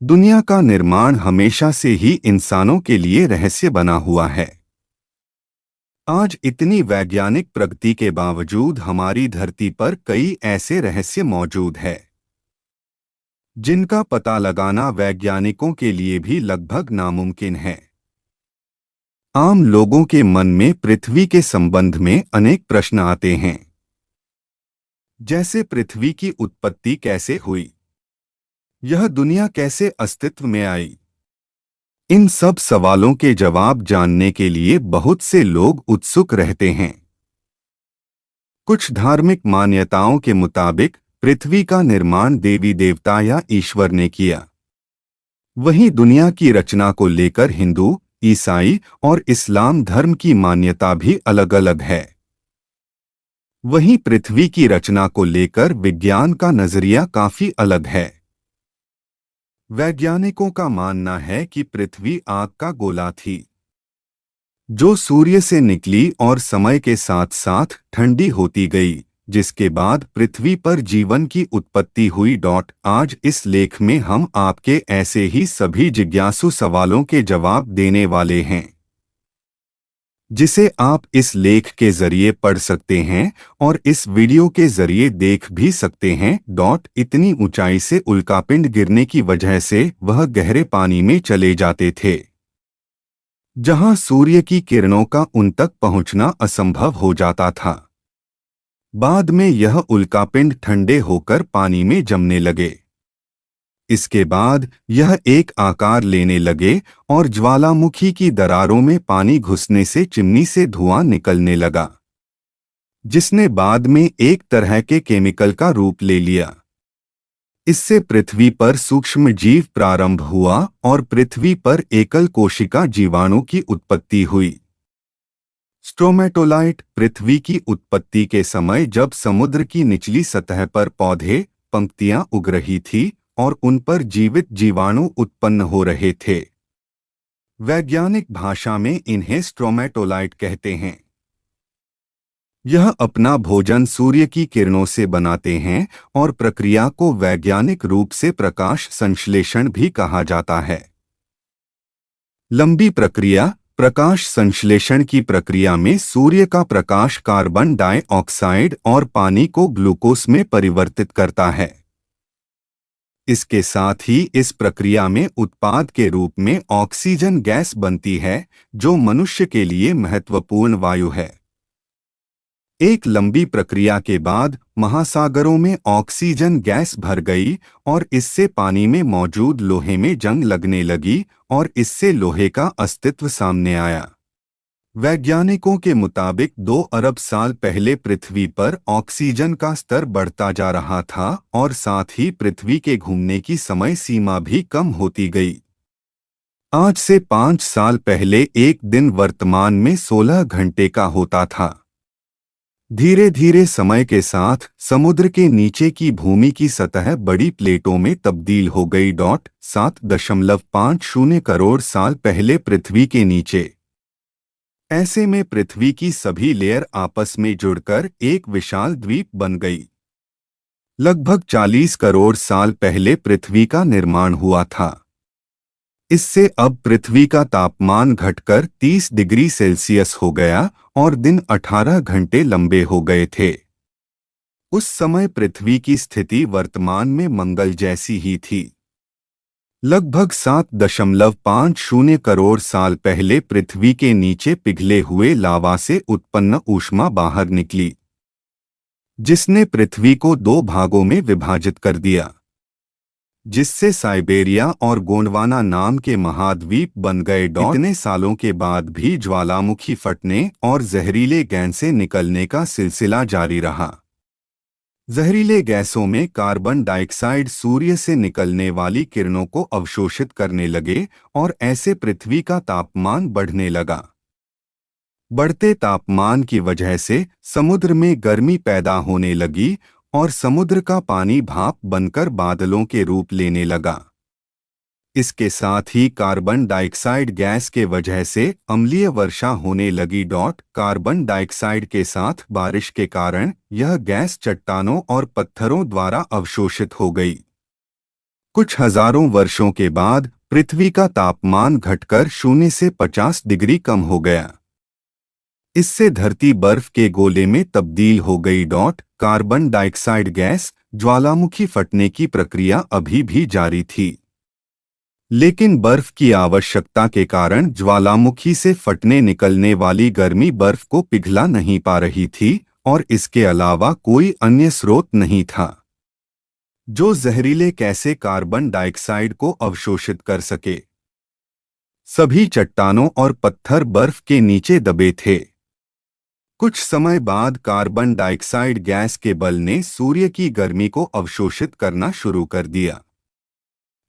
दुनिया का निर्माण हमेशा से ही इंसानों के लिए रहस्य बना हुआ है। आज इतनी वैज्ञानिक प्रगति के बावजूद हमारी धरती पर कई ऐसे रहस्य मौजूद हैं जिनका पता लगाना वैज्ञानिकों के लिए भी लगभग नामुमकिन है। आम लोगों के मन में पृथ्वी के संबंध में अनेक प्रश्न आते हैं, जैसे पृथ्वी की उत्पत्ति कैसे हुई, यह दुनिया कैसे अस्तित्व में आई। इन सब सवालों के जवाब जानने के लिए बहुत से लोग उत्सुक रहते हैं। कुछ धार्मिक मान्यताओं के मुताबिक पृथ्वी का निर्माण देवी देवता या ईश्वर ने किया। वहीं दुनिया की रचना को लेकर हिंदू, ईसाई और इस्लाम धर्म की मान्यता भी अलग अलग है। वहीं पृथ्वी की रचना को लेकर विज्ञान का नजरिया काफी अलग है। वैज्ञानिकों का मानना है कि पृथ्वी आग का गोला थी जो सूर्य से निकली और समय के साथ साथ ठंडी होती गई, जिसके बाद पृथ्वी पर जीवन की उत्पत्ति हुई। आज इस लेख में हम आपके ऐसे ही सभी जिज्ञासु सवालों के जवाब देने वाले हैं, जिसे आप इस लेख के जरिए पढ़ सकते हैं और इस वीडियो के जरिए देख भी सकते हैं। इतनी ऊंचाई से उल्कापिंड गिरने की वजह से वह गहरे पानी में चले जाते थे, जहां सूर्य की किरणों का उन तक पहुंचना असंभव हो जाता था। बाद में यह उल्कापिंड ठंडे होकर पानी में जमने लगे। इसके बाद यह एक आकार लेने लगे और ज्वालामुखी की दरारों में पानी घुसने से चिमनी से धुआं निकलने लगा, जिसने बाद में एक तरह के केमिकल का रूप ले लिया। इससे पृथ्वी पर सूक्ष्म जीव प्रारंभ हुआ और पृथ्वी पर एकल कोशिका जीवाणु की उत्पत्ति हुई। स्ट्रोमेटोलाइट पृथ्वी की उत्पत्ति के समय जब समुद्र की निचली सतह पर पौधे, पंक्तियां उग रही थी और उन पर जीवित जीवाणु उत्पन्न हो रहे थे। वैज्ञानिक भाषा में इन्हें स्ट्रोमेटोलाइट कहते हैं। यह अपना भोजन सूर्य की किरणों से बनाते हैं और प्रक्रिया को वैज्ञानिक रूप से प्रकाश संश्लेषण भी कहा जाता है। लंबी प्रक्रिया प्रकाश संश्लेषण की प्रक्रिया में सूर्य का प्रकाश कार्बन डाइऑक्साइड और पानी को ग्लूकोज में परिवर्तित करता है। इसके साथ ही इस प्रक्रिया में उत्पाद के रूप में ऑक्सीजन गैस बनती है, जो मनुष्य के लिए महत्वपूर्ण वायु है। एक लंबी प्रक्रिया के बाद महासागरों में ऑक्सीजन गैस भर गई और इससे पानी में मौजूद लोहे में जंग लगने लगी और इससे लोहे का अस्तित्व सामने आया। वैज्ञानिकों के मुताबिक 2 अरब साल पहले पृथ्वी पर ऑक्सीजन का स्तर बढ़ता जा रहा था और साथ ही पृथ्वी के घूमने की समय सीमा भी कम होती गई। आज से 5 साल पहले एक दिन वर्तमान में 16 घंटे का होता था। धीरे धीरे समय के साथ समुद्र के नीचे की भूमि की सतह बड़ी प्लेटों में तब्दील हो गई। 7.50 करोड़ साल पहले पृथ्वी के नीचे। ऐसे में पृथ्वी की सभी लेयर आपस में जुड़कर एक विशाल द्वीप बन गई। लगभग 40 करोड़ साल पहले पृथ्वी का निर्माण हुआ था। इससे अब पृथ्वी का तापमान घटकर 30 डिग्री सेल्सियस हो गया और दिन 18 घंटे लंबे हो गए थे। उस समय पृथ्वी की स्थिति वर्तमान में मंगल जैसी ही थी। लगभग 7.50 करोड़ साल पहले पृथ्वी के नीचे पिघले हुए लावा से उत्पन्न ऊष्मा बाहर निकली, जिसने पृथ्वी को 2 भागों में विभाजित कर दिया, जिससे साइबेरिया और गोंडवाना नाम के महाद्वीप बन गए। इतने सालों के बाद भी ज्वालामुखी फटने और जहरीले गैसें निकलने का सिलसिला जारी रहा। जहरीले गैसों में कार्बन डाइऑक्साइड सूर्य से निकलने वाली किरणों को अवशोषित करने लगे और ऐसे पृथ्वी का तापमान बढ़ने लगा। बढ़ते तापमान की वजह से समुद्र में गर्मी पैदा होने लगी और समुद्र का पानी भाप बनकर बादलों के रूप लेने लगा। इसके साथ ही कार्बन डाइऑक्साइड गैस के वजह से अम्लीय वर्षा होने लगी। कार्बन डाइऑक्साइड के साथ बारिश के कारण यह गैस चट्टानों और पत्थरों द्वारा अवशोषित हो गई। कुछ हजारों वर्षों के बाद पृथ्वी का तापमान घटकर 0 से 50 डिग्री कम हो गया। इससे धरती बर्फ के गोले में तब्दील हो गई। कार्बन डाइऑक्साइड गैस ज्वालामुखी फटने की प्रक्रिया अभी भी जारी थी, लेकिन बर्फ की आवश्यकता के कारण ज्वालामुखी से फटने निकलने वाली गर्मी बर्फ को पिघला नहीं पा रही थी और इसके अलावा कोई अन्य स्रोत नहीं था जो जहरीले गैसें कार्बन डाइऑक्साइड को अवशोषित कर सके। सभी चट्टानों और पत्थर बर्फ के नीचे दबे थे। कुछ समय बाद कार्बन डाइऑक्साइड गैस के बल ने सूर्य की गर्मी को अवशोषित करना शुरू कर दिया,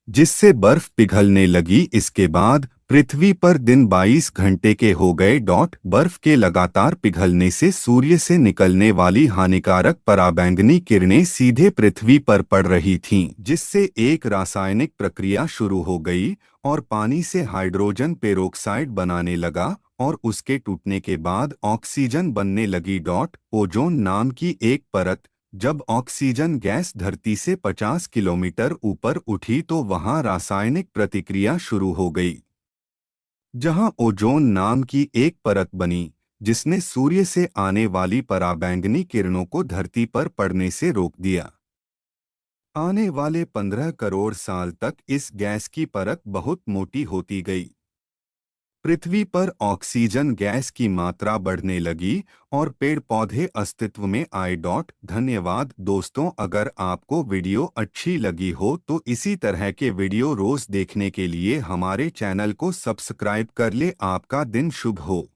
जिससे बर्फ पिघलने लगी। इसके बाद पृथ्वी पर दिन 22 घंटे के हो गए। बर्फ के लगातार पिघलने से सूर्य से निकलने वाली हानिकारक पराबैंगनी किरणें सीधे पृथ्वी पर पड़ रही थीं, जिससे एक रासायनिक प्रक्रिया शुरू हो गई और पानी से हाइड्रोजन पेरोक्साइड बनाने लगा और उसके टूटने के बाद ऑक्सीजन बनने लगी। ओजोन नाम की एक परत। जब ऑक्सीजन गैस धरती से 50 किलोमीटर ऊपर उठी तो वहां रासायनिक प्रतिक्रिया शुरू हो गई, जहां ओजोन नाम की एक परत बनी जिसने सूर्य से आने वाली पराबैंगनी किरणों को धरती पर पड़ने से रोक दिया। आने वाले 15 करोड़ साल तक इस गैस की परत बहुत मोटी होती गई। पृथ्वी पर ऑक्सीजन गैस की मात्रा बढ़ने लगी और पेड़ पौधे अस्तित्व में आए। धन्यवाद दोस्तों, अगर आपको वीडियो अच्छी लगी हो तो इसी तरह के वीडियो रोज देखने के लिए हमारे चैनल को सब्सक्राइब कर ले। आपका दिन शुभ हो।